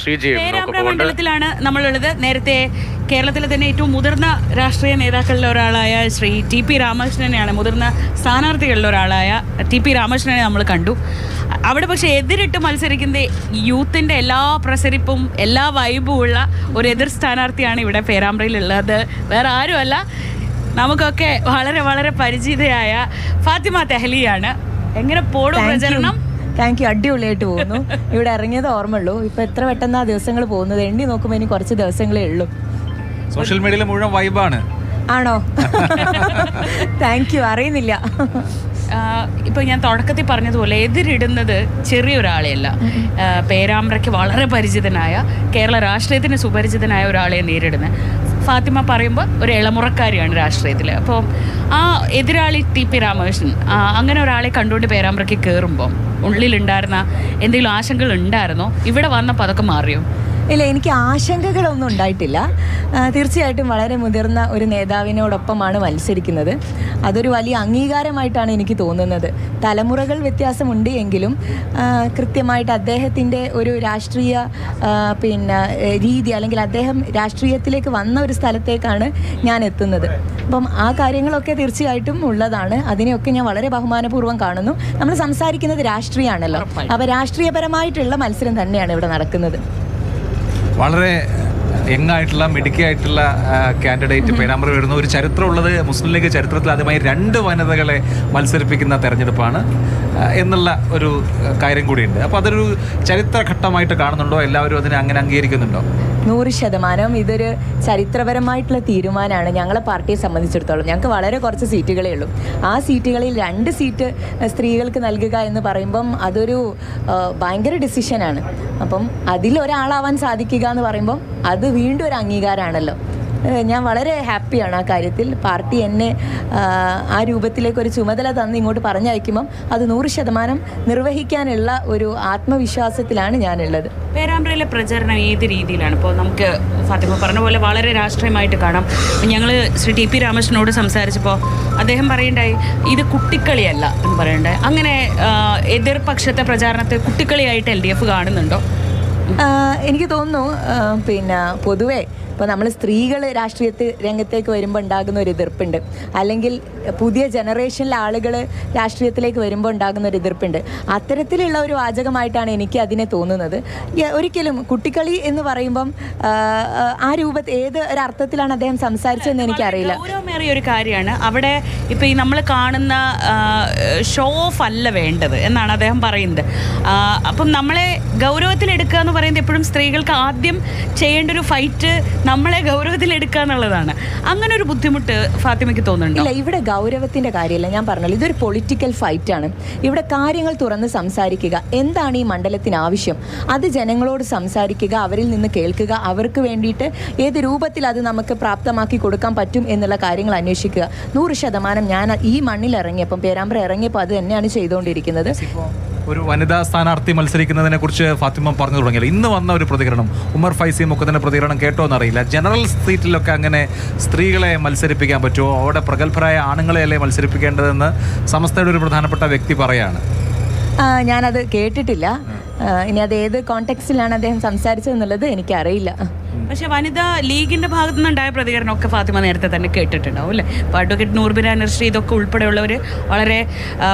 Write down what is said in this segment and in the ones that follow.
പേരാമ്പ്ര മണ്ഡലത്തിലാണ് നമ്മളുള്ളത്. നേരത്തെ കേരളത്തിലെ തന്നെ ഏറ്റവും മുതിർന്ന രാഷ്ട്രീയ നേതാക്കളിൽ ഒരാളായ ശ്രീ TP രാമകൃഷ്ണനെയാണ്, മുതിർന്ന സ്ഥാനാർത്ഥികളിൽ ഒരാളായ TP രാമകൃഷ്ണനെ നമ്മൾ കണ്ടു. അവിടെ പക്ഷേ എതിരിട്ട് മത്സരിക്കുന്ന യൂത്തിൻ്റെ എല്ലാ പ്രസരിപ്പും എല്ലാ വൈബും ഉള്ള ഒരു എതിർ സ്ഥാനാർത്ഥിയാണ് ഇവിടെ പേരാമ്പ്രയിലുള്ളത്. വേറെ ആരുമല്ല, നമുക്കൊക്കെ വളരെ വളരെ പരിചിതയായ ഫാത്തിമ തെഹ്ലിയാണ്. എങ്ങനെ പോടും പ്രചരണം? Thank you. അടിപൊളിയായിട്ട് പോകുന്നു. ഇവിടെ ഇറങ്ങിയത് ഓർമ്മയുള്ളൂ. ഇപ്പം എത്ര പെട്ടെന്ന് ആ ദിവസങ്ങൾ പോകുന്നത്, എണ്ണി നോക്കുമ്പോൾ ഇനി കുറച്ച് ദിവസങ്ങളേ ഉള്ളൂ. സോഷ്യൽ മീഡിയയിൽ മുഴുവൻ വൈബാണ്. ആണോ? Thank you. അറിയുന്നില്ല. ഇപ്പോൾ ഞാൻ തുടക്കത്തിൽ പറഞ്ഞതുപോലെ എതിരിടുന്നത് ചെറിയൊരാളെയല്ല, പേരാമ്പ്രയ്ക്ക് വളരെ പരിചിതനായ, കേരള രാഷ്ട്രീയത്തിന് സുപരിചിതനായ ഒരാളെ നേരിടുന്നത്. ഫാത്തിമ പറയുമ്പോൾ ഒരു ഇളമുറക്കാരിയാണ് രാഷ്ട്രീയത്തിൽ. അപ്പോൾ ആ എതിരാളി TP രാമകൃഷ്ണൻ, അങ്ങനെ ഒരാളെ കണ്ടുകൊണ്ട് പേരാമ്പ്രയ്ക്ക് കയറുമ്പോൾ ഉള്ളിലുണ്ടായിരുന്ന എന്തെങ്കിലും ആശങ്കകൾ ഉണ്ടായിരുന്നോ? ഇവിടെ വന്നപ്പോൾ അതൊക്കെ മാറിയോ? ഇല്ല, എനിക്ക് ആശങ്കകളൊന്നും ഉണ്ടായിട്ടില്ല. തീർച്ചയായിട്ടും വളരെ മുതിർന്ന ഒരു നേതാവിനോടൊപ്പമാണ് മത്സരിക്കുന്നത്. അതൊരു വലിയ അംഗീകാരമായിട്ടാണ് എനിക്ക് തോന്നുന്നത്. തലമുറകൾ വ്യത്യാസമുണ്ട് എങ്കിലും കൃത്യമായിട്ട് അദ്ദേഹത്തിൻ്റെ ഒരു രാഷ്ട്രീയ രീതി, അല്ലെങ്കിൽ അദ്ദേഹം രാഷ്ട്രീയത്തിലേക്ക് വന്ന ഒരു സ്ഥലത്തേക്കാണ് ഞാൻ എത്തുന്നത്. അപ്പം ആ കാര്യങ്ങളൊക്കെ തീർച്ചയായിട്ടും ഉള്ളതാണ്. അതിനെയൊക്കെ ഞാൻ വളരെ ബഹുമാനപൂർവ്വം കാണുന്നു. നമ്മൾ സംസാരിക്കുന്നത് രാഷ്ട്രീയമാണല്ലോ, അപ്പോൾ രാഷ്ട്രീയപരമായിട്ടുള്ള മത്സരം തന്നെയാണ് ഇവിടെ നടക്കുന്നത്. വളരെ യങ്ങായിട്ടുള്ള മിടുക്കിയായിട്ടുള്ള കാൻഡിഡേറ്റ് പേരാമ്പ്ര വരുന്ന ഒരു ചരിത്രമുള്ളത്. മുസ്ലിം ലീഗ് ചരിത്രത്തിൽ ആദ്യമായി 2 വനിതകളെ മത്സരിപ്പിക്കുന്ന തെരഞ്ഞെടുപ്പാണ് എന്നുള്ള ഒരു കാര്യം കൂടിയുണ്ട്. അപ്പോൾ അതൊരു ചരിത്രഘട്ടമായിട്ട് കാണുന്നുണ്ടോ? എല്ലാവരും അതിനെ അങ്ങനെ അംഗീകരിക്കുന്നുണ്ടോ? 100% ഇതൊരു ചരിത്രപരമായിട്ടുള്ള തീരുമാനമാണ് ഞങ്ങളെ പാർട്ടിയെ സംബന്ധിച്ചിടത്തോളം. ഞങ്ങൾക്ക് വളരെ കുറച്ച് സീറ്റുകളേ ഉള്ളൂ. ആ സീറ്റുകളിൽ 2 സീറ്റ് സ്ത്രീകൾക്ക് നൽകുക എന്ന് പറയുമ്പം അതൊരു ഭയങ്കര ഡിസിഷനാണ്. അപ്പം അതിലൊരാളാവാൻ സാധിക്കുക എന്ന് പറയുമ്പം അത് വീണ്ടും ഒരു അംഗീകാരമാണല്ലോ. ഞാൻ വളരെ ഹാപ്പിയാണ് ആ കാര്യത്തിൽ. പാർട്ടി എന്നെ ആ രൂപത്തിലേക്ക് ഒരു ചുമതല തന്ന് ഇങ്ങോട്ട് പറഞ്ഞയക്കുമ്പം അത് 100% നിർവഹിക്കാനുള്ള ഒരു ആത്മവിശ്വാസത്തിലാണ് ഞാനുള്ളത്. പേരാമ്പ്രയിലെ പ്രചരണം ഏത് രീതിയിലാണ്? ഇപ്പോൾ നമുക്ക് ഫാത്തിമ പറഞ്ഞ പോലെ വളരെ രാഷ്ട്രീയമായിട്ട് കാണാം. ഞങ്ങൾ ശ്രീ TP രാമകൃഷ്ണനോട് സംസാരിച്ചപ്പോൾ അദ്ദേഹം പറയണ്ടായി ഇത് കുട്ടിക്കളിയല്ല എന്ന് പറയണ്ടായി. അങ്ങനെ എതിർപക്ഷത്തെ പ്രചാരണത്തെ കുട്ടിക്കളിയായിട്ട് LDF കാണുന്നുണ്ടോ? എനിക്ക് തോന്നുന്നു പൊതുവേ ഇപ്പോൾ നമ്മൾ സ്ത്രീകൾ രംഗത്തേക്ക് വരുമ്പോൾ ഉണ്ടാകുന്ന ഒരു എതിർപ്പുണ്ട്, അല്ലെങ്കിൽ പുതിയ ജനറേഷനിലെ ആളുകൾ രാഷ്ട്രീയത്തിലേക്ക് വരുമ്പോൾ ഉണ്ടാകുന്ന ഒരു എതിർപ്പുണ്ട്. അത്തരത്തിലുള്ള ഒരു വാചകമായിട്ടാണ് എനിക്ക് അതിനെ തോന്നുന്നത്. ഒരിക്കലും കുട്ടിക്കളി എന്ന് പറയുമ്പം ആ രൂപത്തിൽ ഏത് ഒരു അർത്ഥത്തിലാണ് അദ്ദേഹം സംസാരിച്ചതെന്ന് എനിക്കറിയില്ല. ഗൗരവമേറിയ ഒരു കാര്യമാണ് അവിടെ. ഇപ്പോൾ ഈ നമ്മൾ കാണുന്ന ഷോ ഓഫ് അല്ല വേണ്ടത് എന്നാണ് അദ്ദേഹം പറയുന്നത്. അപ്പം നമ്മളെ ഗൗരവത്തിലെടുക്കുക എന്ന് പറയുന്നത് എപ്പോഴും സ്ത്രീകൾക്ക് ആദ്യം ചെയ്യേണ്ട ഒരു ഫൈറ്റ് നമ്മളെ ഗൗരവത്തിലെടുക്കുക എന്നുള്ളതാണ്. അങ്ങനെ ഒരു ബുദ്ധിമുട്ട് ഫാത്തിമയ്ക്ക് തോന്നുന്നുണ്ടോ? ഇല്ല, ഇവിടെ ഗൗരവത്തിൻ്റെ കാര്യമല്ല. ഞാൻ പറഞ്ഞല്ലോ, ഇതൊരു പൊളിറ്റിക്കൽ ഫൈറ്റാണ്. ഇവിടെ കാര്യങ്ങൾ തുറന്ന് സംസാരിക്കുക. എന്താണ് ഈ മണ്ഡലത്തിന് ആവശ്യം, അത് ജനങ്ങളോട് സംസാരിക്കുക, അവരിൽ നിന്ന് കേൾക്കുക, അവർക്ക് വേണ്ടിയിട്ട് ഏത് രൂപത്തിൽ അത് നമുക്ക് പ്രാപ്തമാക്കി കൊടുക്കാൻ പറ്റും എന്നുള്ള കാര്യങ്ങൾ അന്വേഷിക്കുക. 100% ഞാൻ ഈ മണ്ണിൽ ഇറങ്ങിയപ്പം, പേരാമ്പ്ര ഇറങ്ങിയപ്പോൾ അത് തന്നെയാണ് ചെയ്തുകൊണ്ടിരിക്കുന്നത്. ഒരു വനിതാ സ്ഥാനാർത്ഥി മത്സരിക്കുന്നതിനെ കുറിച്ച് ഫാത്തിമ പറഞ്ഞു തുടങ്ങിയല്ലോ. ഇന്ന് വന്ന ഒരു പ്രതികരണം, ഉമർ ഫൈസിയും ഒക്കെ തന്നെ പ്രതികരണം കേട്ടോ എന്നറിയില്ല. ജനറൽ സീറ്റിലൊക്കെ അങ്ങനെ സ്ത്രീകളെ മത്സരിപ്പിക്കാൻ പറ്റുമോ? അവിടെ പ്രഗത്ഭരായ ആണുങ്ങളെയല്ലേ മത്സരിപ്പിക്കേണ്ടതെന്ന് സമസ്തയുടെ ഒരു പ്രധാനപ്പെട്ട വ്യക്തി പറയാണ്. ഞാനത് കേട്ടിട്ടില്ല. ഇനി അത് ഏത് കോണ്ടെക്സ്റ്റിലാണ് അദ്ദേഹം സംസാരിച്ചതെന്നുള്ളത് എനിക്കറിയില്ല. പക്ഷേ വനിതാ ലീഗിൻ്റെ ഭാഗത്തു നിന്നുണ്ടായ പ്രതികരണമൊക്കെ ഫാത്തിമ നേരത്തെ തന്നെ കേട്ടിട്ടുണ്ടാവും അല്ലേ? ഇപ്പോൾ അഡ്വക്കേറ്റ് നൂർബിന നർഷി ഇതൊക്കെ ഉൾപ്പെടെയുള്ളവർ വളരെ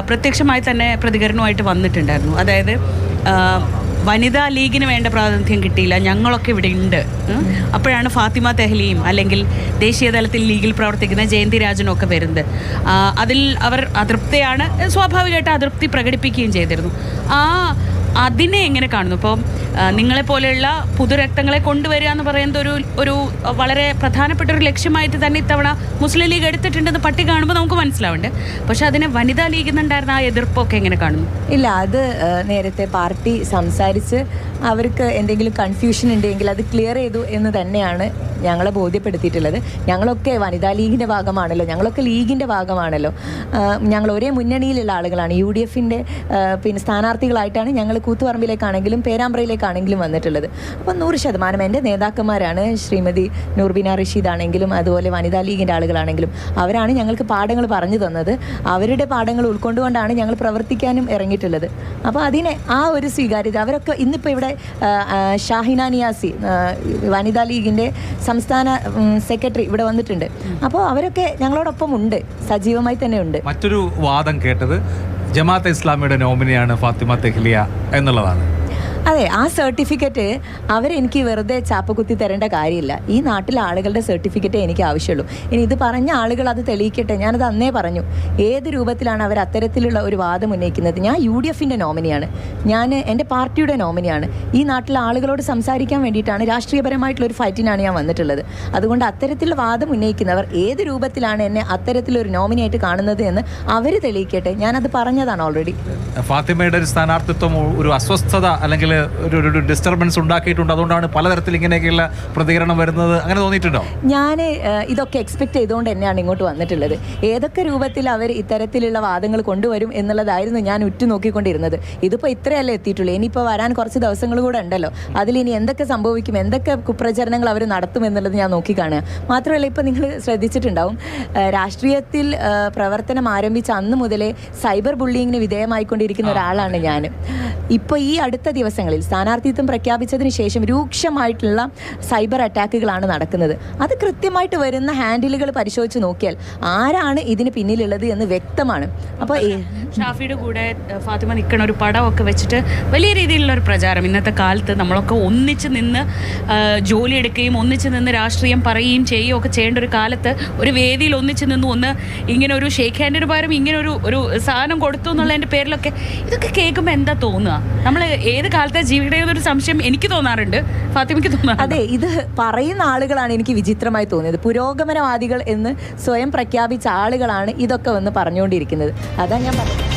പ്രത്യക്ഷമായി തന്നെ പ്രതികരണമായിട്ട് വന്നിട്ടുണ്ടായിരുന്നു. അതായത് വനിതാ ലീഗിന് വേണ്ട പ്രാതിനിധ്യം കിട്ടിയില്ല, ഞങ്ങളൊക്കെ ഇവിടെ ഉണ്ട്. അപ്പോഴാണ് ഫാത്തിമ തെഹ്ലിയും അല്ലെങ്കിൽ ദേശീയ തലത്തിൽ ലീഗിൽ പ്രവർത്തിക്കുന്ന ജയന്തി രാജനും ഒക്കെ വരുന്നത്. അതിൽ അവർ അതൃപ്തിയാണ്, സ്വാഭാവികമായിട്ട് അതൃപ്തി പ്രകടിപ്പിക്കുകയും ചെയ്തിരുന്നു. അതിനെ എങ്ങനെ കാണുന്നു? ഇപ്പോൾ നിങ്ങളെപ്പോലെയുള്ള പുതുരക്തങ്ങളെ കൊണ്ടുവരിക എന്ന് പറയുന്നത് ഒരു വളരെ പ്രധാനപ്പെട്ട ഒരു ലക്ഷ്യമായിട്ട് തന്നെ ഇത്തവണ മുസ്ലിം ലീഗ് എടുത്തിട്ടുണ്ടെന്ന് പട്ടി കാണുമ്പോൾ നമുക്ക് മനസ്സിലാവുന്നുണ്ട്. പക്ഷെ അതിനെ വനിതാ ലീഗിൽ നിന്നുണ്ടായിരുന്ന ആ എതിർപ്പൊക്കെ എങ്ങനെ കാണുന്നു? ഇല്ല, അത് നേരത്തെ പാർട്ടി സംസാരിച്ച് അവർക്ക് എന്തെങ്കിലും കൺഫ്യൂഷൻ ഉണ്ടെങ്കിൽ അത് ക്ലിയർ ചെയ്തു എന്ന് തന്നെയാണ് ഞങ്ങളെ ബോധ്യപ്പെടുത്തിയിട്ടുള്ളത്. ഞങ്ങളൊക്കെ വനിതാ ലീഗിൻ്റെ ഭാഗമാണല്ലോ, ഞങ്ങളൊക്കെ ലീഗിൻ്റെ ഭാഗമാണല്ലോ, ഞങ്ങൾ ഒരേ മുന്നണിയിലുള്ള ആളുകളാണ്. UDFൻ്റെ പിന്നെ സ്ഥാനാർത്ഥികളായിട്ടാണ് ഞങ്ങൾ കൂത്തുപറമ്പിലേക്കാണെങ്കിലും പേരാമ്പ്രയിലേക്കാണെങ്കിലും വന്നിട്ടുള്ളത്. അപ്പോൾ 100% എൻ്റെ നേതാക്കന്മാരാണ്. ശ്രീമതി നൂർബിന റഷീദ് ആണെങ്കിലും അതുപോലെ വനിതാ ലീഗിൻ്റെ ആളുകളാണെങ്കിലും അവരാണ് ഞങ്ങൾക്ക് പാഠങ്ങൾ പറഞ്ഞു തന്നത്. അവരുടെ പാഠങ്ങൾ ഉൾക്കൊണ്ടുകൊണ്ടാണ് ഞങ്ങൾ പ്രവർത്തിക്കാനും ഇറങ്ങിയിട്ടുള്ളത്. അപ്പോൾ അതിനെ ആ ഒരു സ്വീകാര്യത അവരൊക്കെ ഇന്നിപ്പോൾ ഇവിടെ ഷാഹിന നിയാസി വനിതാ ലീഗിൻ്റെ സംസ്ഥാന സെക്രട്ടറി ഇവിടെ വന്നിട്ടുണ്ട്. അപ്പോൾ അവരൊക്കെ ഞങ്ങളോടൊപ്പം ഉണ്ട്, സജീവമായി തന്നെ ഉണ്ട്. മറ്റൊരു വാദം കേട്ടത് ജമാഅത്തെ ഇസ്ലാമിയുടെ നോമിനിയാണ് ഫാത്തിമ തെഹ്ലിയ എന്നുള്ളതാണ്. അതെ, ആ സർട്ടിഫിക്കറ്റ് അവരെനിക്ക് വെറുതെ ചാപ്പകുത്തി തരേണ്ട കാര്യമില്ല. ഈ നാട്ടിലെ ആളുകളുടെ സർട്ടിഫിക്കറ്റേ എനിക്ക് ആവശ്യമുള്ളൂ. ഇനി ഇത് പറഞ്ഞ ആളുകൾ അത് തെളിയിക്കട്ടെ. ഞാനത് അന്നേ പറഞ്ഞു, ഏത് രൂപത്തിലാണ് അവർ അത്തരത്തിലുള്ള ഒരു വാദം ഉന്നയിക്കുന്നത്. ഞാൻ UDFൻ്റെ നോമിനിയാണ്, ഞാൻ എൻ്റെ പാർട്ടിയുടെ നോമിനിയാണ്. ഈ നാട്ടിലെ ആളുകളോട് സംസാരിക്കാൻ വേണ്ടിയിട്ടാണ്, രാഷ്ട്രീയപരമായിട്ടുള്ളൊരു ഫൈറ്റിനാണ് ഞാൻ വന്നിട്ടുള്ളത്. അതുകൊണ്ട് അത്തരത്തിലുള്ള വാദം ഉന്നയിക്കുന്നവർ ഏത് രൂപത്തിലാണ് എന്നെ അത്തരത്തിലൊരു നോമിനിയായിട്ട് കാണുന്നത് എന്ന് അവർ തെളിയിക്കട്ടെ. ഞാനത് പറഞ്ഞതാണ് ഓൾറെഡി. ഫാത്തിമയുടെ ഒരു സ്ഥാനാർത്ഥിത്വം ഒരു അസ്വസ്ഥത അല്ലെങ്കിൽ ഒരു ഡിസ്റ്റർബൻസ് ഉണ്ടാക്കിയിട്ടുണ്ട്, അതുകൊണ്ടാണ് പലതരത്തിൽ ഇങ്ങനെയൊക്കെയുള്ള പ്രതികരണം വരുന്നത്, അങ്ങനെ തോന്നിയിട്ടുണ്ടോ? ഞാൻ ഇതൊക്കെ എക്സ്പെക്ട് ചെയ്തുകൊണ്ട് തന്നെയാണ് ഇങ്ങോട്ട് വന്നിട്ടുള്ളത്. ഏതൊക്കെ രൂപത്തിൽ അവർ ഇത്തരത്തിലുള്ള വാദങ്ങൾ കൊണ്ടുവരും എന്നുള്ളതായിരുന്നു ഞാൻ ഉറ്റുനോക്കിക്കൊണ്ടിരുന്നത്. ഇതിപ്പോൾ ഇത്രയല്ലേ എത്തിയിട്ടുള്ളൂ, ഇനിയിപ്പോൾ വരാൻ കുറച്ച് ദിവസങ്ങൾ കൂടെ ഉണ്ടല്ലോ. അതിലിനി എന്തൊക്കെ സംഭവിക്കും, എന്തൊക്കെ കുപ്രചരണങ്ങൾ അവർ നടത്തും എന്നുള്ളത് ഞാൻ നോക്കിക്കാണുക. മാത്രമല്ല, ഇപ്പോൾ നിങ്ങൾ ശ്രദ്ധിച്ചിട്ടുണ്ടാവും, രാഷ്ട്രീയത്തിൽ പ്രവർത്തനം ആരംഭിച്ച അന്ന് മുതലേ സൈബർ ബുള്ളിങ്ങിന് വിധേയമായിക്കൊണ്ടിരിക്കുന്ന ഒരാളാണ് ഞാൻ. ഇപ്പോൾ ഈ അടുത്ത ദിവസങ്ങളിൽ സ്ഥാനാർത്ഥിത്വം പ്രഖ്യാപിച്ചതിന് ശേഷം രൂക്ഷമായിട്ടുള്ള സൈബർ അറ്റാക്കുകളാണ് നടക്കുന്നത്. അത് കൃത്യമായിട്ട് വരുന്ന ഹാൻഡിലുകൾ പരിശോധിച്ച് നോക്കിയാൽ ആരാണ് ഇതിന് പിന്നിലുള്ളത് എന്ന് വ്യക്തമാണ്. അപ്പോൾ ഷാഫിയുടെ കൂടെ ഫാത്തിമ നിൽക്കണ ഒരു പടമൊക്കെ വെച്ചിട്ട് വലിയ രീതിയിലുള്ള ഒരു പ്രചാരം. ഇന്നത്തെ കാലത്ത് നമ്മളൊക്കെ ഒന്നിച്ച് നിന്ന് ജോലി എടുക്കുകയും ഒന്നിച്ച് നിന്ന് രാഷ്ട്രീയം പറയുകയും ചെയ്യുകയും ഒക്കെ ചെയ്യേണ്ട ഒരു കാലത്ത് ഒരു വേദിയിൽ ഒന്നിച്ച് നിന്ന് ഇങ്ങനെ ഒരു ഷേക്ക് ഹാൻഡിന് പകരം ഇങ്ങനെ ഒരു സാധനം കൊടുത്തു എന്നുള്ളതിൻ്റെ പേരിലൊക്കെ ഇതൊക്കെ കേൾക്കുമ്പോൾ എന്താ തോന്നുക? നമ്മൾ ഏത് കാലത്തെ ജീവിക്കണമെന്നൊരു സംശയം എനിക്ക് തോന്നാറുണ്ട്, ഫാത്തിമയ്ക്ക് തോന്നാറുണ്ട്. അതെ, ഇത് പറയുന്ന ആളുകളാണ് എനിക്ക് വിചിത്രമായി തോന്നിയത്. പുരോഗമനവാദികൾ എന്ന് സ്വയം പ്രഖ്യാപിച്ച ആളുകളാണ് ഇതൊക്കെ വന്ന് പറഞ്ഞുകൊണ്ടിരിക്കുന്നത്. അതാ ഞാൻ പറഞ്ഞത്.